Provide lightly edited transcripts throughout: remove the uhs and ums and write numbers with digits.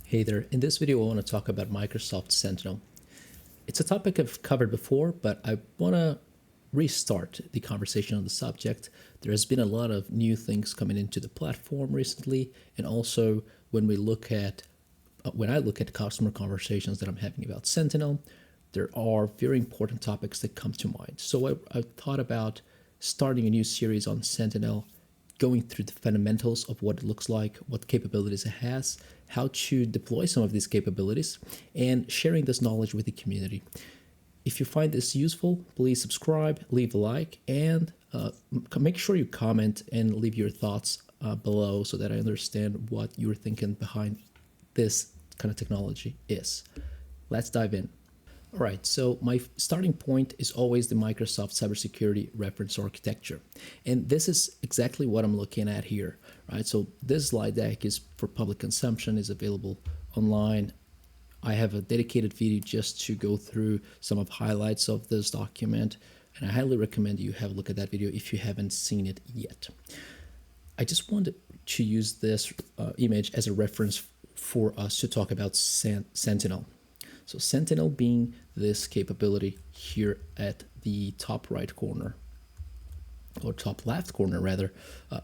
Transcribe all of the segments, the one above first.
Hey there, in this video I want to talk about Microsoft Sentinel. It's a topic I've covered before, but I want to restart the conversation on the subject. There has been a lot of new things coming into the platform recently, and also when I look at customer conversations that I'm having about Sentinel, there are very important topics that come to mind. So I thought about starting a new series on Sentinel, going through the fundamentals of what it looks like, what capabilities it has, how to deploy some of these capabilities, and sharing this knowledge with the community. If you find this useful, please subscribe, leave a like, and make sure you comment and leave your thoughts below so that I understand what you're thinking behind this kind of technology is. Let's dive in. All right, so my starting point is always the Microsoft cybersecurity reference architecture. And this is exactly what I'm looking at here, right? So this slide deck is for public consumption, is available online. I have a dedicated video just to go through some of highlights of this document, and I highly recommend you have a look at that video if you haven't seen it yet. I just wanted to use this image as a reference for us to talk about Sentinel. So Sentinel being this capability here at the top right corner, or top left corner rather,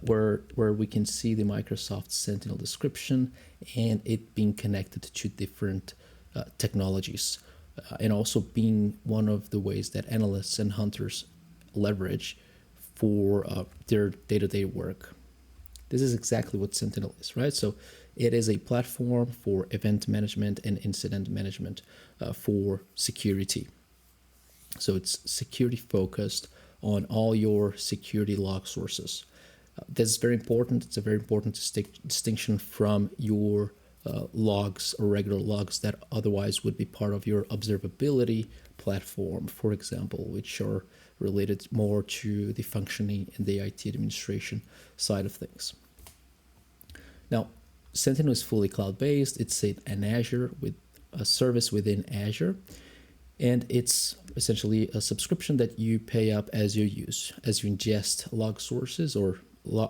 where we can see the Microsoft Sentinel description and it being connected to different technologies, and also being one of the ways that analysts and hunters leverage for their day-to-day work. This is exactly what Sentinel is, right? So it is a platform for event management and incident management for security. So it's security focused on all your security log sources. This is very important. It's a very important distinction from your logs or regular logs that otherwise would be part of your observability platform, for example, which are related more to the functioning and the IT administration side of things. Now, Sentinel is fully cloud-based. It's an Azure with a service within Azure, and it's essentially a subscription that you pay up as you use. As you ingest log sources or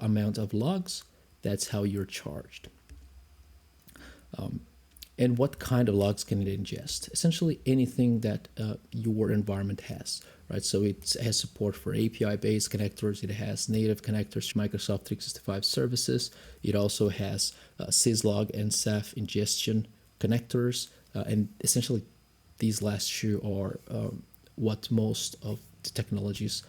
amount of logs, that's how you're charged. And what kind of logs can it ingest? Essentially anything that your environment has, right? So it has support for API-based connectors. It has native connectors to Microsoft 365 services. It also has syslog and Ceph ingestion connectors. And essentially these last two are what most of the technologies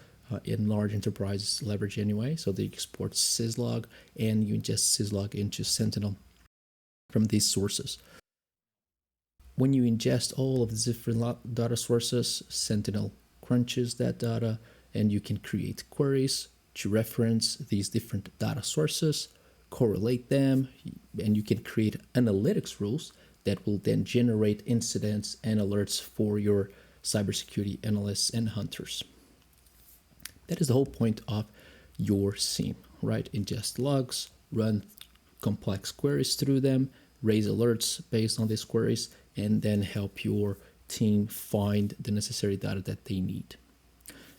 in large enterprises leverage anyway. So they export syslog and you ingest syslog into Sentinel from these sources. When you ingest all of the different data sources, Sentinel crunches that data, and you can create queries to reference these different data sources, correlate them, and you can create analytics rules that will then generate incidents and alerts for your cybersecurity analysts and hunters. That is the whole point of your SIEM, right? Ingest logs, run complex queries through them, raise alerts based on these queries, and then help your team find the necessary data that they need.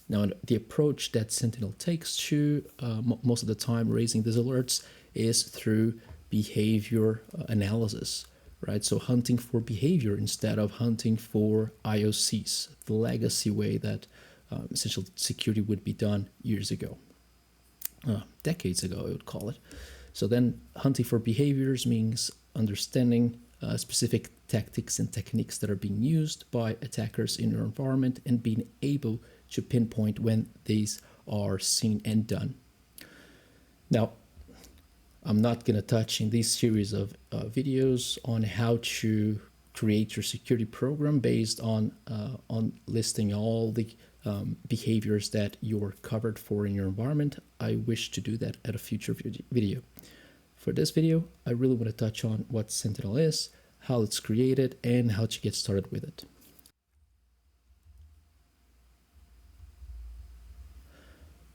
Now, the approach that Sentinel takes to most of the time raising these alerts is through behavior analysis, right? So hunting for behavior instead of hunting for IOCs, the legacy way that essential security would be done years ago, decades ago, I would call it. So then hunting for behaviors means understanding specific tactics and techniques that are being used by attackers in your environment and being able to pinpoint when these are seen and done. Now, I'm not going to touch in this series of videos on how to create your security program based on listing all the behaviors that you're covered for in your environment. I wish to do that at a future video. For this video, I really want to touch on what Sentinel is, how it's created, and how to get started with it.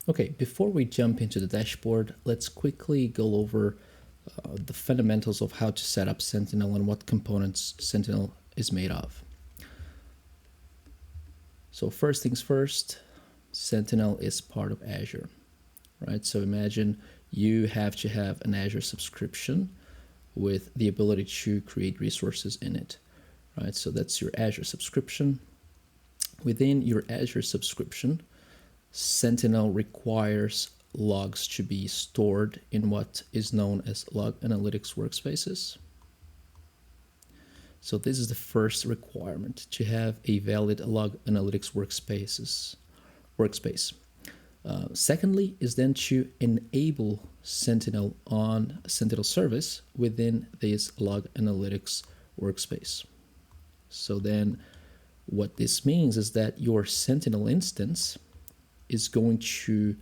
Okay, before we jump into the dashboard, let's quickly go over the fundamentals of how to set up Sentinel and what components Sentinel is made of. So first things first, Sentinel is part of Azure, right? So imagine you have to have an Azure subscription with the ability to create resources in it, right? So that's your Azure subscription. Within your Azure subscription, Sentinel requires logs to be stored in what is known as log analytics workspaces. So this is the first requirement, to have a valid log analytics workspace. Secondly is then to enable Sentinel on Sentinel service within this log analytics workspace. So then what this means is that your Sentinel instance is going to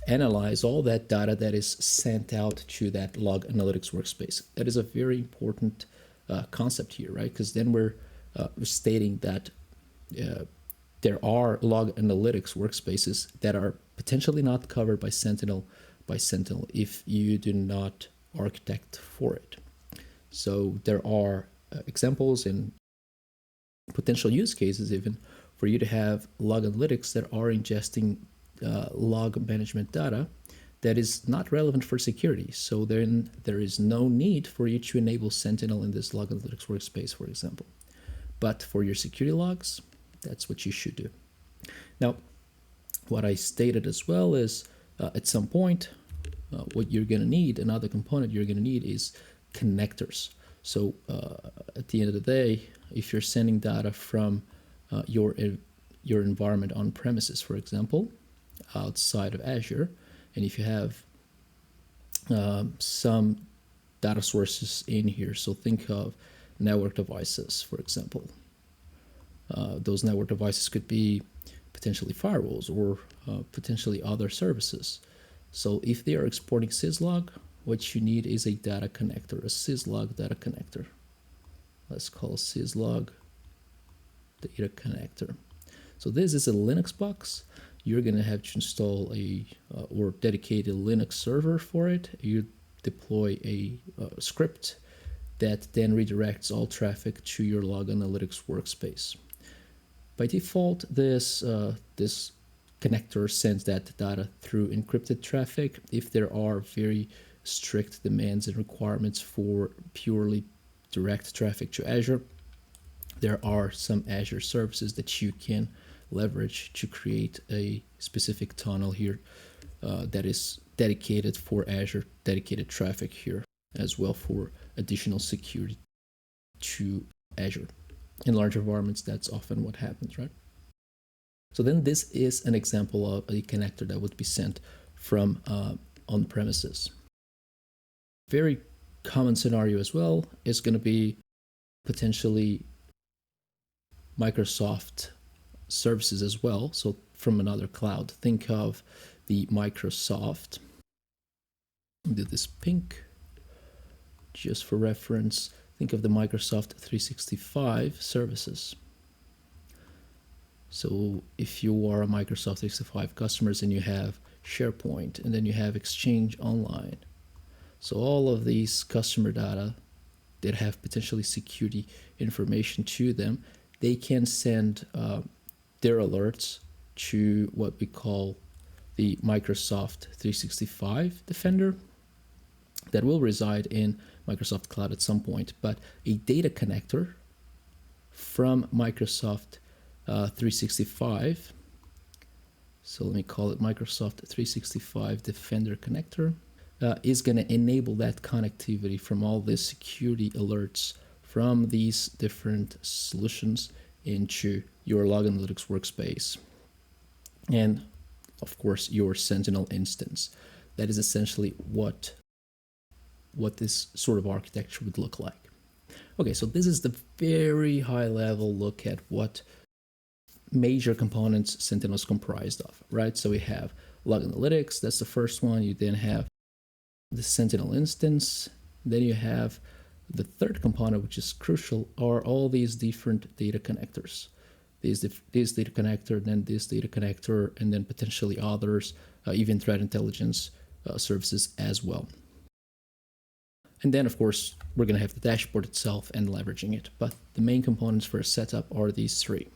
analyze all that data that is sent out to that log analytics workspace. That is a very important concept here, right? Because then we're stating that there are log analytics workspaces that are potentially not covered by Sentinel if you do not architect for it. So there are examples and potential use cases even for you to have log analytics that are ingesting log management data that is not relevant for security. So then there is no need for you to enable Sentinel in this log analytics workspace, for example. But for your security logs, that's what you should do. Now, what I stated as well is at some point, what you're going to need, another component you're going to need is connectors. So at the end of the day, if you're sending data from your environment on premises, for example, outside of Azure, and if you have some data sources in here, so think of network devices, for example. Those network devices could be potentially firewalls or potentially other services. So if they are exporting syslog, what you need is a data connector, a syslog data connector. Let's call syslog data connector. So this is a Linux box. You're going to have to install a or dedicate a Linux server for it. You deploy a script that then redirects all traffic to your log analytics workspace. By default, this connector sends that data through encrypted traffic. If there are very strict demands and requirements for purely direct traffic to Azure, there are some Azure services that you can leverage to create a specific tunnel here that is dedicated for Azure, dedicated traffic here as well for additional security to Azure. In large environments, that's often what happens, right? So then this is an example of a connector that would be sent from on premises. Very common scenario as well is going to be potentially Microsoft services as well. So from another cloud, think of the Microsoft, do this pink just for reference. Think of the Microsoft 365 services. So if you are a Microsoft 365 customers and you have SharePoint and then you have Exchange Online, so all of these customer data that have potentially security information to them, they can send their alerts to what we call the Microsoft 365 Defender that will reside in Microsoft Cloud at some point. But a data connector from Microsoft 365, so let me call it Microsoft 365 Defender connector, is going to enable that connectivity from all the security alerts from these different solutions into your log analytics workspace and of course your Sentinel instance. That is essentially what this sort of architecture would look like. Okay, so this is the very high level look at what major components Sentinel is comprised of, right? So we have log analytics, that's the first one. You then have the Sentinel instance. Then you have the third component, which is crucial, are all these different data connectors. This data connector, then this data connector, and then potentially others, even threat intelligence services as well. And then, of course, we're going to have the dashboard itself and leveraging it. But the main components for a setup are these three.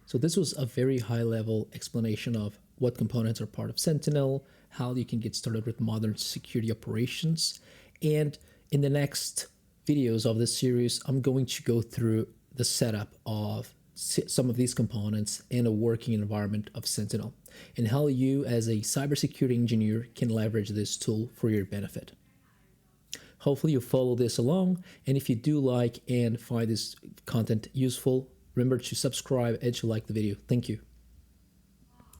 So this was a very high-level explanation of what components are part of Sentinel, how you can get started with modern security operations. And In the next videos of this series, I'm going to go through the setup of some of these components in a working environment of Sentinel and how you as a cybersecurity engineer can leverage this tool for your benefit. Hopefully you follow this along, and if you do like and find this content useful, remember to subscribe and to like the video. Thank you.